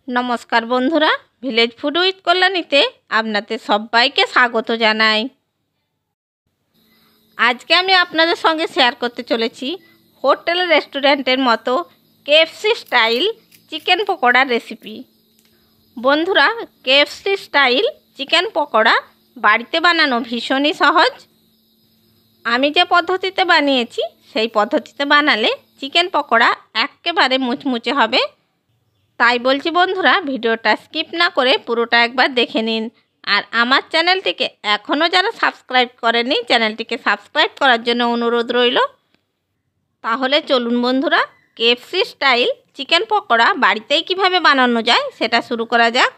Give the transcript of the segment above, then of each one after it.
নমস্কার বন্ধুরা, village food with কল্যাণীতে আপনাদের সবাইকে স্বাগত জানাই। আজকে আমি আপনাদের সঙ্গে শেয়ার করতে চলেছি হোটেল রেস্টুরেন্টের মতো কেএফসি স্টাইল চিকেন পকোড়ার রেসিপি। বন্ধুরা, কেএফসি স্টাইল চিকেন পকোড়া বাড়িতে বানানো ভীষণই সহজ। আমি যে পদ্ধতিতে বানিয়েছি সেই পদ্ধতিতে বানালে চিকেন পকোড়া একেবারে মুচমুচে হবে। তাই বলছি বন্ধুরা, ভিডিওটা স্কিপ না করে পুরোটা একবার দেখে নিন। আর আমার চ্যানেলটিকে এখনও যারা সাবস্ক্রাইব করেনি, চ্যানেলটিকে সাবস্ক্রাইব করার জন্য অনুরোধ রইল। তাহলে চলুন বন্ধুরা, কেএফসি স্টাইল চিকেন পকোড়া বাড়িতেই কিভাবে বানানো যায় সেটা শুরু করা যাক।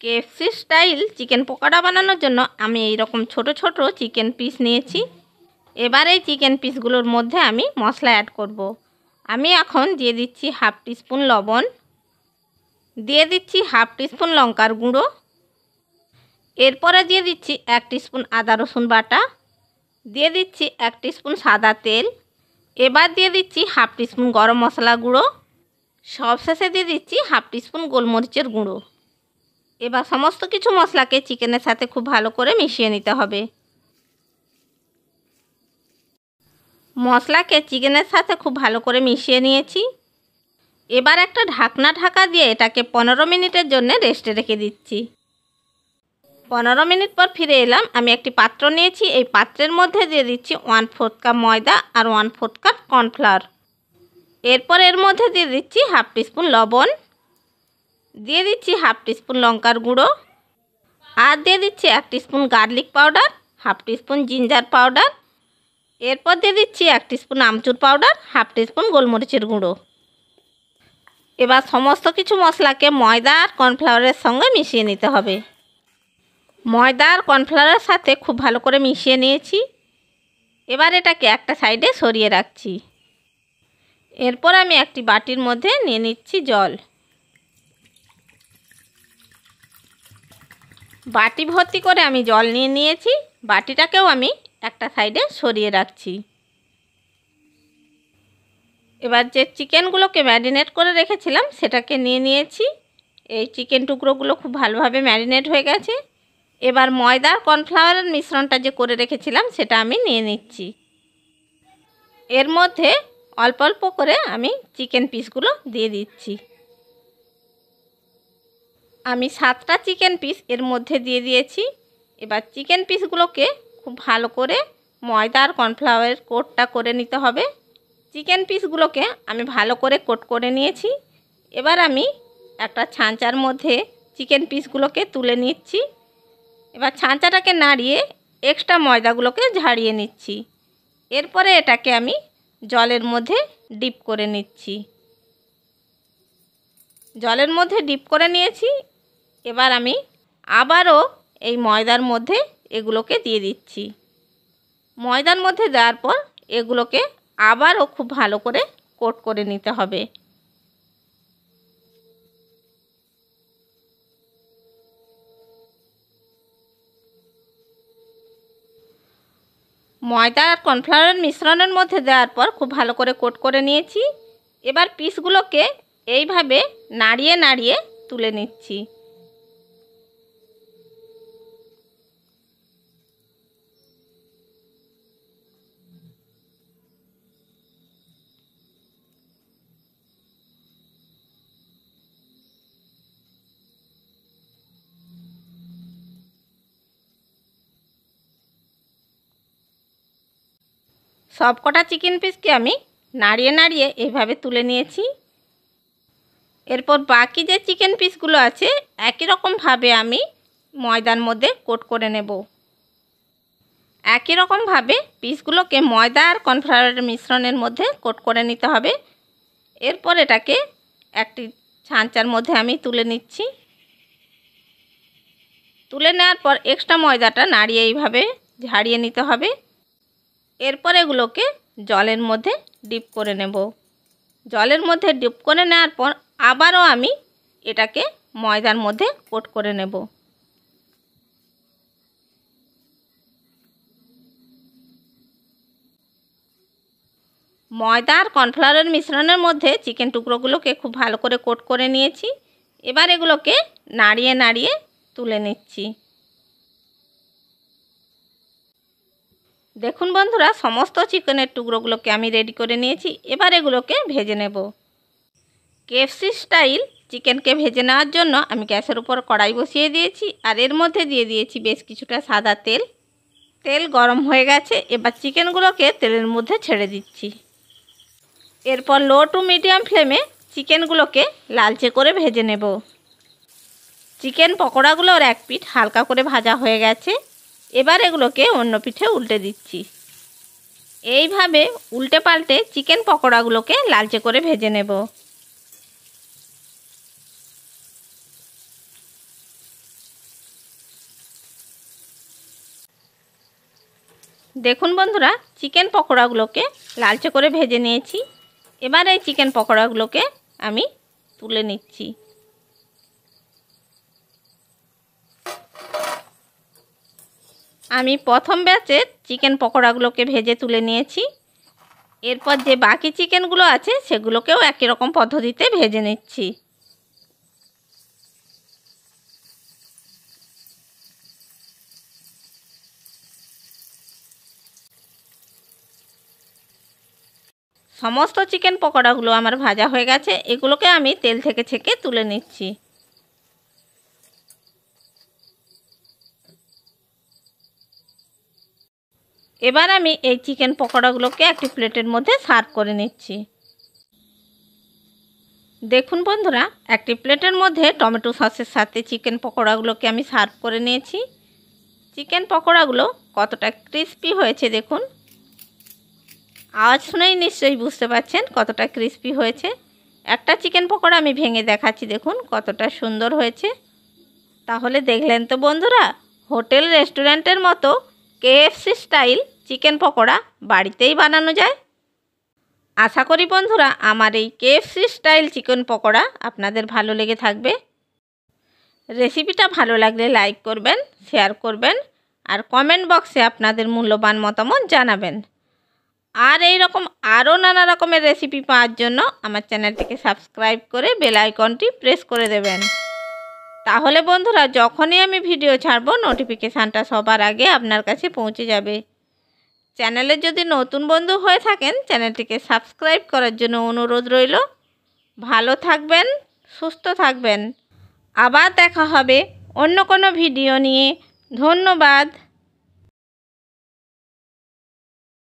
কেএফসি স্টাইল চিকেন পকোড়া বানানোর জন্য আমি এই রকম ছোট ছোট চিকেন পিস নিয়েছি। এবার এই চিকেন পিসগুলোর মধ্যে আমি মশলা অ্যাড করব। আমি এখন দিয়ে দিচ্ছি হাফ টিস্পুন লবণ, দিয়ে দিচ্ছি হাফ টিস্পুন লঙ্কার গুঁড়ো, এরপরে দিয়ে দিচ্ছি 1 টিস্পুন আদা রসুন বাটা, দিয়ে দিচ্ছি 1 টিস্পুন সাদা তেল, এবার দিয়ে দিচ্ছি হাফ টিস্পুন গরম মশলা গুঁড়ো, সবশেষে দিয়ে দিচ্ছি হাফ টিস্পুন গোলমরিচের গুঁড়ো। এবার সমস্ত কিছু মশলাকে চিকেনের সাথে খুব ভালো করে মিশিয়ে নিতে হবে। মশলাকে চিকেনের সাথে খুব ভালো করে মিশিয়ে নিয়েছি। এবার একটা ঢাকা দিয়ে এটাকে 15 মিনিটের জন্য রেস্টে রেখে দিচ্ছি। 15 মিনিট পর ফিরে এলাম। আমি একটি পাত্র নিয়েছি, এই পাত্রের মধ্যে দিয়ে দিচ্ছি 1/4 কাপ ময়দা আর 1/4 কাপ কর্নফ্লাওয়ার। এরপর এর মধ্যে দিয়ে দিচ্ছি হাফ টিস্পুন লবণ, দিয়ে দিচ্ছি হাফ টিস্পুন লঙ্কার গুঁড়ো, আর দিয়ে দিচ্ছি 1 teaspoon garlic powder, half teaspoon ginger powder, এরপর দিয়ে দিচ্ছি 1 টিস্পুন আমচুর পাউডার, হাফ টিস্পুন গোলমরিচের গুঁড়ো। এবার সমস্ত কিছু মশলাকে ময়দা আর কর্নফ্লাওয়ারের সঙ্গে মিশিয়ে নিতে হবে। ময়দা আর কর্নফ্লাওয়ারের সাথে খুব ভালো করে মিশিয়ে নিয়েছি। এবার এটাকে একটা সাইডে সরিয়ে রাখছি। এরপর আমি একটি বাটির মধ্যে নিয়ে নিচ্ছি জল। বাটি ভর্তি করে আমি জল নিয়ে নিয়েছি। বাটিটাকেও আমি একটা সাইডে সরিয়ে রাখছি। এবার যে চিকেনগুলোকে ম্যারিনেট করে রেখেছিলাম সেটাকে নিয়ে নিয়েছি। এই চিকেন টুকরোগুলো খুব ভালোভাবে ম্যারিনেট হয়ে গেছে। এবার ময়দা আর কর্নফ্লাওয়ারের মিশ্রণটা যে করে রেখেছিলাম সেটা আমি নিয়ে নিচ্ছি। এর মধ্যে অল্প অল্প করে আমি চিকেন পিসগুলো দিয়ে দিচ্ছি। আমি 7টা চিকেন পিস এর মধ্যে দিয়ে দিয়েছি। এবার চিকেন পিসগুলোকে খুব ভালো করে ময়দা আর কর্নফ্লাওয়ারের কোটটা করে নিতে হবে। চিকেন পিসগুলোকে আমি ভালো করে কোট করে নিয়েছি। এবার আমি একটা ছাঁচার মধ্যে চিকেন পিসগুলোকে তুলে নিচ্ছি। এবার ছাঁচাটাকে নাড়িয়ে এক্সট্রা ময়দাগুলোকে ঝাড়িয়ে নিচ্ছি। এরপরে এটাকে আমি জলের মধ্যে ডিপ করে নিচ্ছি। জলের মধ্যে ডিপ করে নিয়েছি। এবার আমি আবারও এই ময়দার মধ্যে এগুলোকে দিয়ে দিচ্ছি। ময়দার মধ্যে দেওয়ার পর এগুলোকে আবারও খুব ভালো করে কোট করে নিতে হবে। ময়দা আর কর্নফ্লাওয়ারের মিশ্রণের মধ্যে দেওয়ার পর খুব ভালো করে কোট করে নিয়েছি। এবার পিসগুলোকে এইভাবে নাড়িয়ে নাড়িয়ে তুলে নিচ্ছি। সব কটা চিকেন পিসকে আমি নাড়িয়ে নাড়িয়ে এইভাবে তুলে নিয়েছি। এরপর বাকি যে চিকেন পিসগুলো আছে একই রকমভাবে আমি ময়দার মধ্যে কোট করে নেব। একই রকমভাবে পিসগুলোকে ময়দা আর কর্নফ্লাওয়ারের মিশ্রণের মধ্যে কোট করে নিতে হবে। এরপর এটাকে একটি ছাঁচার মধ্যে আমি তুলে নিচ্ছি। তুলে নেওয়ার পর এক্সট্রা ময়দাটা নাড়িয়ে এইভাবে ঝাড়িয়ে নিতে হবে। এরপর এগুলোকে জলের মধ্যে ডিপ করে নেব। জলের মধ্যে ডিপ করে নেওয়ার পর আবারও আমি এটাকে ময়দার মধ্যে কোট করে নেব। ময়দা আর কর্নফ্লাওয়ারের মিশ্রণের মধ্যে চিকেন টুকরোগুলোকে খুব ভালো করে কোট করে নিয়েছি। এবার এগুলোকে নাড়িয়ে নাড়িয়ে তুলে নিচ্ছি। দেখুন বন্ধুরা, সমস্ত চিকেনের টুকরোগুলোকে আমি রেডি করে নিয়েছি। এবার এগুলোকে ভেজে নেব। কেএফসি স্টাইল চিকেনকে ভেজে নেওয়ার জন্য আমি গ্যাসের উপর কড়াই বসিয়ে দিয়েছি আর এর মধ্যে দিয়ে দিয়েছি বেশ কিছুটা সাদা তেল। তেল গরম হয়ে গেছে, এবার চিকেনগুলোকে তেলের মধ্যে ছেড়ে দিচ্ছি। এরপর লো টু মিডিয়াম ফ্লেমে চিকেনগুলোকে লালচে করে ভেজে নেব। চিকেন পকোড়াগুলোর এক পিঠ হালকা করে ভাজা হয়ে গেছে। এবার এগুলোকে অন্য পিঠে উল্টে দিচ্ছি। এইভাবে উল্টে পাল্টে চিকেন পকোড়াগুলোকে লালচে করে ভেজে নেব। দেখুন বন্ধুরা, চিকেন পকোড়াগুলোকে লালচে করে ভেজে নিয়েছি। এবার এই চিকেন পকোড়াগুলোকে আমি তুলে নিচ্ছি। আমি প্রথম ব্যাচের চিকেন পকোড়াগুলোকে ভেজে তুলে নিয়েছি। এরপর যে বাকি চিকেনগুলো আছে সেগুলোকেও একই রকম পদ্ধতিতে ভেজে নিচ্ছি। সমস্ত চিকেন পকোড়াগুলো আমার ভাজা হয়ে গেছে। এগুলোকে আমি তেল থেকে ছেঁকে তুলে নিচ্ছি। এবার আমি এই চিকেন পকোড়াগুলোকে একটি প্লেটের মধ্যে সার্ভ করে নিচ্ছি। দেখুন বন্ধুরা, একটি প্লেটের মধ্যে টমেটো সসের সাথে চিকেন পকোড়াগুলোকে আমি সার্ভ করে নিয়েছি। চিকেন পকোড়াগুলো কতটা ক্রিস্পি হয়েছে দেখুন। আওয়াজ শুনেই নিশ্চয়ই বুঝতে পারছেন কতটা ক্রিস্পি হয়েছে। একটা চিকেন পকোড়া আমি ভেঙে দেখাচ্ছি, দেখুন কতটা সুন্দর হয়েছে। তাহলে দেখলেন তো বন্ধুরা, হোটেল রেস্টুরেন্টের মতো কেএফসি স্টাইল চিকেন পকোড়া বাড়িতেই বানানো যায়। আশা করি বন্ধুরা আমার এই কেএফসি স্টাইল চিকেন পকোড়া আপনাদের ভালো লেগে থাকবে। রেসিপিটা ভালো লাগলে লাইক করবেন, শেয়ার করবেন আর কমেন্ট বক্সে আপনাদের মূল্যবান মতামত জানাবেন। আর এই রকম আরও নানা রকমের রেসিপি পাওয়ার জন্য আমার চ্যানেলটিকে সাবস্ক্রাইব করে বেল আইকনটি প্রেস করে দেবেন। তাহলে বন্ধুরা যখনই আমি ভিডিও ছাড়ব নোটিফিকেশানটা সবার আগে আপনার কাছে পৌঁছে যাবে। চ্যানেলে যদি নতুন বন্ধু হয়ে থাকেন চ্যানেলটিকে সাবস্ক্রাইব করার জন্য অনুরোধ রইল। ভালো থাকবেন, সুস্থ থাকবেন। আবার দেখা হবে অন্য কোনো ভিডিও নিয়ে। ধন্যবাদ।